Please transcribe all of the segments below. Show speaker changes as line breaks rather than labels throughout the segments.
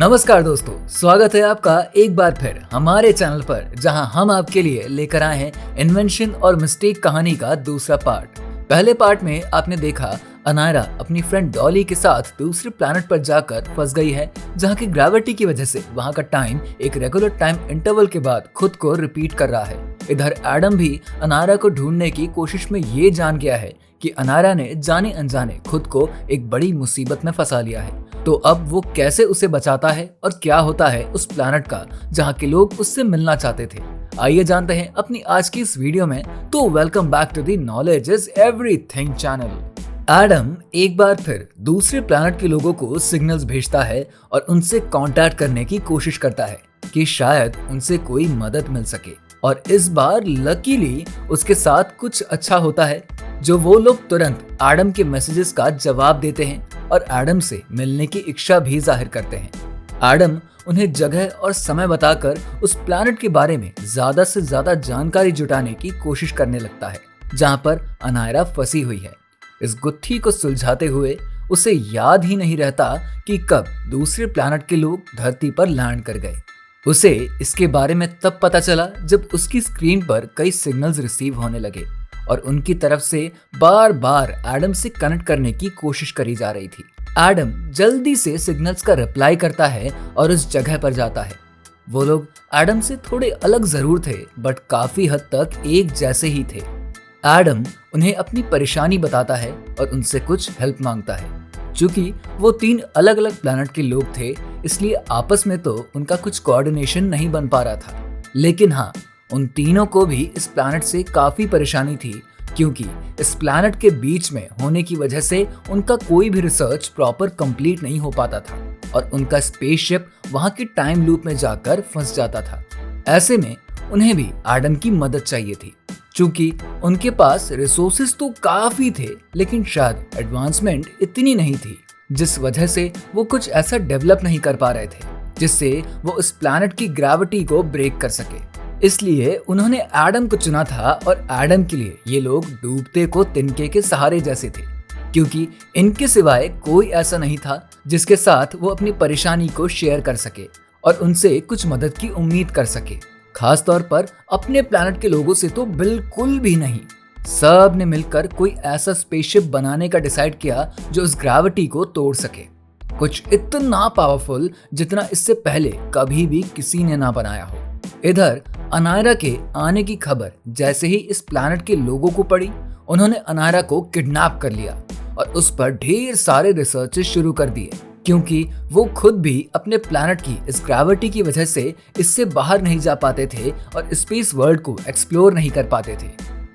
नमस्कार दोस्तों, स्वागत है आपका एक बार फिर हमारे चैनल पर, जहां हम आपके लिए लेकर आए हैं इन्वेंशन और मिस्टेक कहानी का दूसरा पार्ट। पहले पार्ट में आपने देखा अनायरा अपनी फ्रेंड डॉली के साथ दूसरे प्लैनेट पर जाकर फंस गई है, जहां की ग्रेविटी की वजह से वहां का टाइम एक रेगुलर टाइम इंटरवल के बाद खुद को रिपीट कर रहा है। इधर एडम भी अनायरा को ढूंढने की कोशिश में ये जान गया है कि अनायरा ने जाने अनजाने खुद को एक बड़ी मुसीबत में फंसा लिया है। तो अब वो कैसे उसे बचाता है और क्या होता है उस प्लैनेट का जहां के लोग उससे मिलना चाहते थे, आइए जानते हैं अपनी आज की इस वीडियो में। तो welcome back to the knowledge is everything channel. एडम एक बार फिर दूसरे प्लैनेट के लोगों को सिग्नल्स भेजता है और उनसे कांटेक्ट करने की कोशिश करता है कि शायद उनसे कोई मदद मिल सके। और इस बार लकीली उसके साथ कुछ अच्छा होता है, जो वो लोग तुरंत एडम के मैसेजेस का जवाब देते हैं और एडम से मिलने की इच्छा भी जाहिर करते हैं। एडम उन्हें जगह और समय बताकर उस प्लैनेट के बारे में ज्यादा से ज्यादा जानकारी जुटाने की कोशिश करने लगता है, जहां पर अनायरा फंसी हुई है। इस गुत्थी को सुलझाते हुए उसे याद ही नहीं रहता कि कब दूसरे प्लैनेट के लोग धरती पर लैंड कर गए। उसे इसके बारे में तब पता चला जब उसकी स्क्रीन पर कई सिग्नल्स रिसीव होने लगे और उनकी तरफ से बार बार एडम से कनेक्ट करने की कोशिश करी जा रही थी। एडम जल्दी से सिग्नल्स का रिप्लाई करता है और उस जगह पर जाता है। वो लोग एडम से थोड़े अलग जरूर थे, बट काफी हद तक एक जैसे ही थे। एडम उन्हें अपनी परेशानी बताता है और उनसे कुछ हेल्प मांगता है। चूंकि वो 3 अलग अलग प्लैनेट के लोग थे, इसलिए आपस में तो उनका कुछ कोऑर्डिनेशन नहीं बन पा रहा था। लेकिन हाँ, उन तीनों को भी इस प्लैनेट से काफी परेशानी थी, क्योंकि इस प्लैनेट के बीच में होने की वजह से उनका कोई भी रिसर्च प्रॉपर कंप्लीट नहीं हो पाता था और उनका स्पेसशिप वहां के टाइम लूप में जाकर फंस जाता था। ऐसे में उन्हें भी एडम की मदद चाहिए थी, चूंकि उनके पास रिसोर्सेज तो काफी थे, लेकिन शायद एडवांसमेंट इतनी नहीं थी, जिस वजह से वो कुछ ऐसा डेवलप नहीं कर पा रहे थे जिससे वो इस प्लैनेट की ग्रेविटी को ब्रेक कर सके। इसलिए उन्होंने एडम को चुना था और एडम के लिए ये लोग डूबते को तिनके के सहारे जैसे थे, क्योंकि इनके सिवाय कोई ऐसा नहीं था जिसके साथ वो अपनी परेशानी को शेयर कर सके और उनसे कुछ मदद की उम्मीद कर सके। खास तौर पर अपने प्लैनेट के लोगों से तो बिल्कुल भी नहीं। सब ने मिलकर कोई ऐसा स्पेसशिप बनाने का डिसाइड किया जो इस ग्रेविटी को तोड़ सके, कुछ इतना पावरफुल जितना इससे पहले कभी भी किसी ने ना बनाया हो। इधर अनायरा के आने की खबर जैसे ही इस प्लैनेट के लोगों को पड़ी, उन्होंने अनायरा को किडनैप कर लिया और उस पर ढेर सारे रिसर्चेस शुरू कर दिए, क्योंकि वो खुद भी अपने प्लैनेट की इस ग्रेविटी की वजह से इससे बाहर नहीं जा पाते थे और स्पेस वर्ल्ड को एक्सप्लोर नहीं कर पाते थे।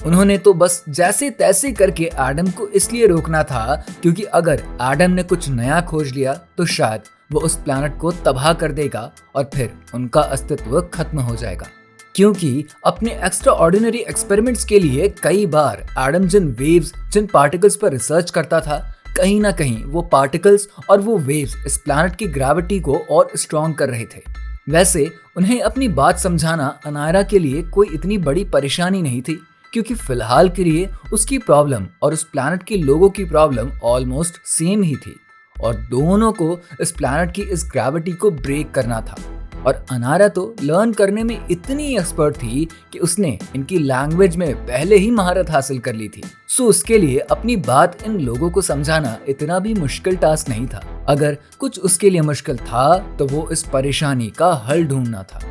उन्होंने तो बस जैसे तैसे करके एडम को इसलिए रोकना था, क्योंकि अगर एडम ने कुछ नया खोज लिया तो शायद वो उस प्लैनेट को तबाह कर देगा और फिर उनका अस्तित्व खत्म हो जाएगा। क्योंकि अपने एक्स्ट्रा ऑर्डिनरी एक्सपेरिमेंट्स के लिए कई बार एडम जिन पार्टिकल्स पर रिसर्च करता था, कहीं ना कहीं वो पार्टिकल्स और वो वेव्स इस प्लैनेट की ग्रेविटी को और स्ट्रॉन्ग कर रहे थे। वैसे उन्हें अपनी बात समझाना अनायरा के लिए कोई इतनी बड़ी परेशानी नहीं थी, क्योंकि फिलहाल के लिए उसकी प्रॉब्लम और उस प्लैनेट के लोगों की प्रॉब्लम ऑलमोस्ट सेम ही थी और दोनों को इस प्लैनेट की इस ग्रेविटी को ब्रेक करना था। और अनायरा तो लर्न करने में इतनी एक्सपर्ट थी कि उसने इनकी लैंग्वेज में पहले ही महारत हासिल कर ली थी। सो उसके लिए अपनी बात इन लोगों को समझाना इतना भी मुश्किल टास्क नहीं था। अगर कुछ उसके लिए मुश्किल था तो वो इस परेशानी का हल ढूंढना था।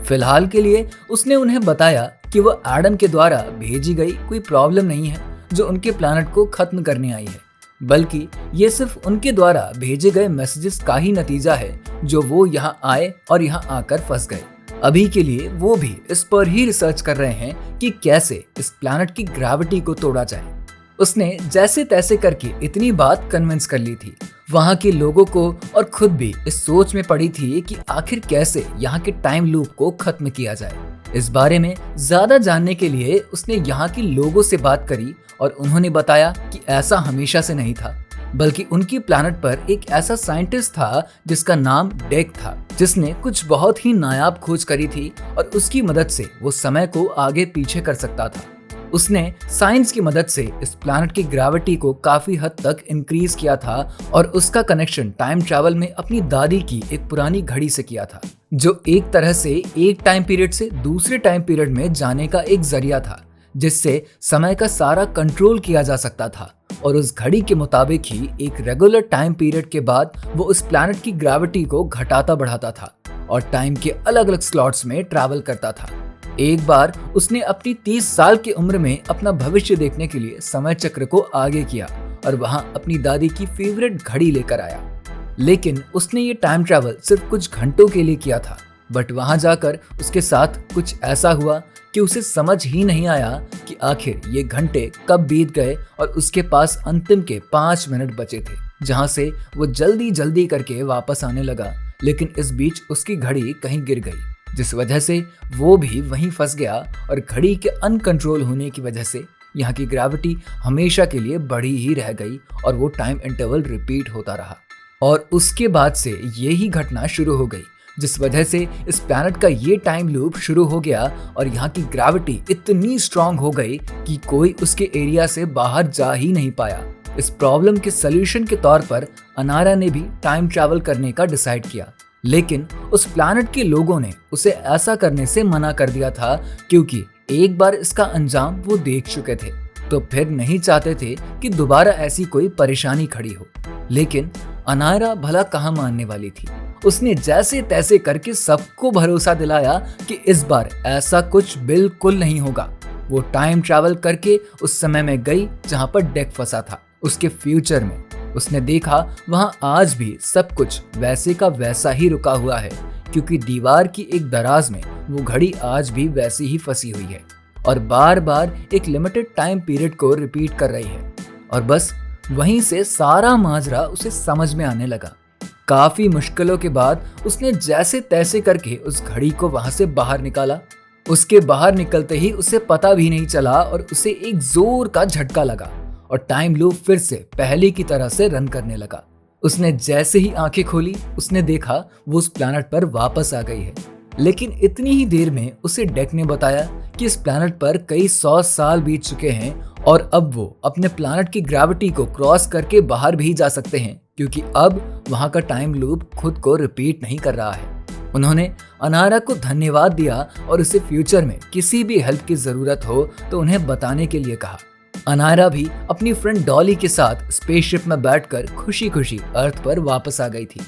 फिलहाल के लिए उसने उन्हें बताया कि वो एडम के द्वारा भेजी गई कोई प्रॉब्लम नहीं है जो उनके प्लैनेट को खत्म करने आई है, बल्कि ये सिर्फ उनके द्वारा भेजे गए मैसेजेस का ही नतीजा है जो वो यहाँ आए और यहाँ आकर फंस गए। अभी के लिए वो भी इस पर ही रिसर्च कर रहे हैं कि कैसे इस प्लैनेट की ग्रेविटी को तोड़ा जाए। उसने जैसे तैसे करके इतनी बात कन्विंस कर ली थी वहां के लोगों को, और खुद भी इस सोच में पड़ी थी कि आखिर कैसे यहाँ के टाइम लूप को खत्म किया जाए। इस बारे में ज्यादा जानने के लिए उसने यहाँ के लोगों से बात करी और उन्होंने बताया कि ऐसा हमेशा से नहीं था, बल्कि उनकी प्लैनेट पर एक ऐसा साइंटिस्ट था जिसका नाम डेक था, जिसने कुछ बहुत ही नायाब खोज करी थी और उसकी मदद से वो समय को आगे पीछे कर सकता था। उसने साइंस की मदद से इस प्लैनेट की ग्रेविटी को काफी हद तक इंक्रीज किया था और उसका कनेक्शन टाइम ट्रैवल में अपनी दादी की एक पुरानी घड़ी से किया था, जो एक तरह से एक टाइम पीरियड से दूसरे टाइम पीरियड में जाने का एक जरिया था, जिससे समय का सारा कंट्रोल किया जा सकता था। और उस घड़ी के मुताबिक ही एक रेगुलर टाइम पीरियड के बाद वो उस प्लैनेट की ग्रेविटी को घटाता बढ़ाता था और टाइम के अलग अलग स्लॉट्स में ट्रैवल करता था। एक बार उसने अपनी 30 साल की उम्र में अपना भविष्य देखने के लिए समय चक्र को आगे किया और वहां अपनी दादी की फेवरेट घड़ी लेकर आया। लेकिन उसने ये टाइम ट्रैवल सिर्फ कुछ घंटों के लिए किया था, बट वहां जाकर उसके साथ कुछ ऐसा हुआ कि उसे समझ ही नहीं आया कि आखिर ये घंटे कब बीत गए और उसके पास अंतिम के 5 मिनट बचे थे, जहां से वो जल्दी जल्दी करके वापस आने लगा। लेकिन इस बीच उसकी घड़ी कहीं गिर गई, जिस वजह से वो भी वहीं फंस गया और घड़ी के अनकंट्रोल होने की वजह से यहाँ की ग्रेविटी हमेशा के लिए बढ़ी ही रह गई और वो टाइम इंटरवल रिपीट होता रहा। और उसके बाद से यही घटना शुरू हो गई, जिस वजह से इस प्लैनेट का ये टाइम लूप शुरू हो गया और यहाँ की ग्रेविटी इतनी स्ट्रांग हो गई कि कोई उसके एरिया से बाहर जा ही नहीं पाया। इस प्रॉब्लम के सलूशन के तौर पर अनारा ने भी टाइम ट्रैवल करने का डिसाइड किया, लेकिन उस प्लैनेट के लोगों ने उसे ऐसा करने से मना कर दिया था, क्योंकि एक बार इसका अंजाम वो देख चुके थे, तो फिर नहीं चाहते थे कि दोबारा ऐसी कोई परेशानी खड़ी हो। लेकिन अनायरा भला कहाँ मानने वाली थी। उसने जैसे तैसे करके सबको भरोसा दिलाया कि इस बार ऐसा कुछ बिल्कुल नहीं होगा। वो टाइम ट्रैवल करके उस समय में गई जहां पर डेक फंसा था, उसके फ्यूचर में। उसने देखा वहां आज भी सब कुछ वैसे का वैसा ही रुका हुआ है, क्योंकि दीवार की एक दराज में वो घड़ी आज भी वैसी ही फंसी हुई है और बार बार एक लिमिटेड टाइम पीरियड को रिपीट कर रही है। और बस वहीं से सारा माजरा उसे समझ में आने लगा। काफी मुश्किलों के बाद उसने जैसे तैसे करके उस घड़ी को वहां से बाहर निकाला। उसके बाहर निकलते ही उसे पता भी नहीं चला और उसे एक जोर का झटका लगा और टाइम लूप फिर से पहले की तरह से रन करने लगा। उसने जैसे ही आंखें खोली, उसने देखा वो उस प्लैनेट पर वापस आ गई है। लेकिन इतनी ही देर में उसे डेक ने बताया कि इस प्लैनेट पर कई 100 साल बीत चुके हैं और अब वो अपने प्लैनेट की ग्रेविटी को क्रॉस करके बाहर भी जा सकते हैं, क्योंकि अब वहां का टाइम लूप खुद को रिपीट नहीं कर रहा है। उन्होंने अनारा को धन्यवाद दिया और उसे फ्यूचर में किसी भी हेल्प की जरूरत हो तो उन्हें बताने के लिए कहा। अनायरा भी अपनी फ्रेंड डॉली के साथ स्पेसशिप में बैठकर खुशी खुशी अर्थ पर वापस आ गई थी।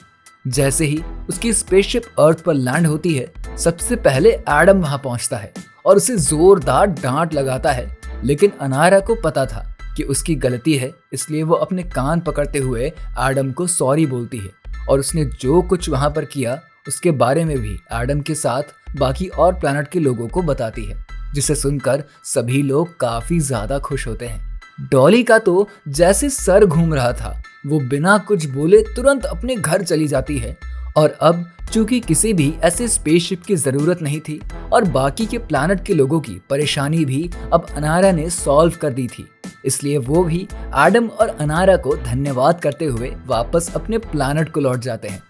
जैसे ही उसकी स्पेसशिप अर्थ पर लैंड होती है, सबसे पहले एडम वहां पहुंचता है और उसे जोरदार डांट लगाता है। लेकिन अनायरा को पता था कि उसकी गलती है, इसलिए वो अपने कान पकड़ते हुए एडम को सॉरी बोलती है और उसने जो कुछ वहां पर किया उसके बारे में भी एडम के साथ बाकी और प्लैनेट के लोगों को बताती है, जिसे सुनकर सभी लोग काफी ज्यादा खुश होते हैं। डॉली का तो जैसे सर घूम रहा था, वो बिना कुछ बोले तुरंत अपने घर चली जाती है। और अब चूंकि किसी भी ऐसे स्पेसशिप की जरूरत नहीं थी और बाकी के प्लैनेट के लोगों की परेशानी भी अब अनायरा ने सॉल्व कर दी थी, इसलिए वो भी एडम और अनायरा को धन्यवाद करते हुए वापस अपने प्लैनेट को लौट जाते हैं।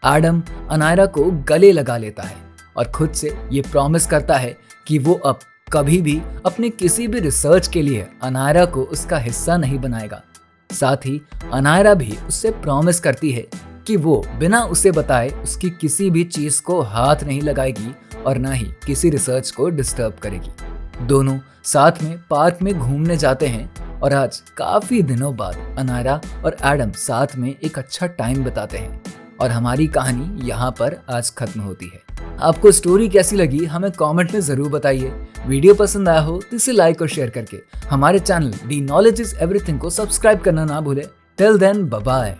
एडम अनायरा को गले लगा लेता है और खुद से ये प्रॉमिस करता है कि वो अब कभी भी अपने किसी भी रिसर्च के लिए अनायरा को उसका हिस्सा नहीं बनाएगा। साथ ही अनायरा भी उससे प्रॉमिस करती है कि वो बिना उसे बताए उसकी किसी भी चीज को हाथ नहीं लगाएगी और ना ही किसी रिसर्च को डिस्टर्ब करेगी। दोनों साथ में पार्क में घूमने जाते हैं और आज काफी दिनों बाद अनायरा और एडम साथ में एक अच्छा टाइम बिताते हैं और हमारी कहानी यहाँ पर आज खत्म होती है। आपको स्टोरी कैसी लगी हमें कमेंट में जरूर बताइए। वीडियो पसंद आया हो तो इसे लाइक और शेयर करके हमारे channel the knowledge is everything को सब्सक्राइब करना ना भूले। Till then bye bye.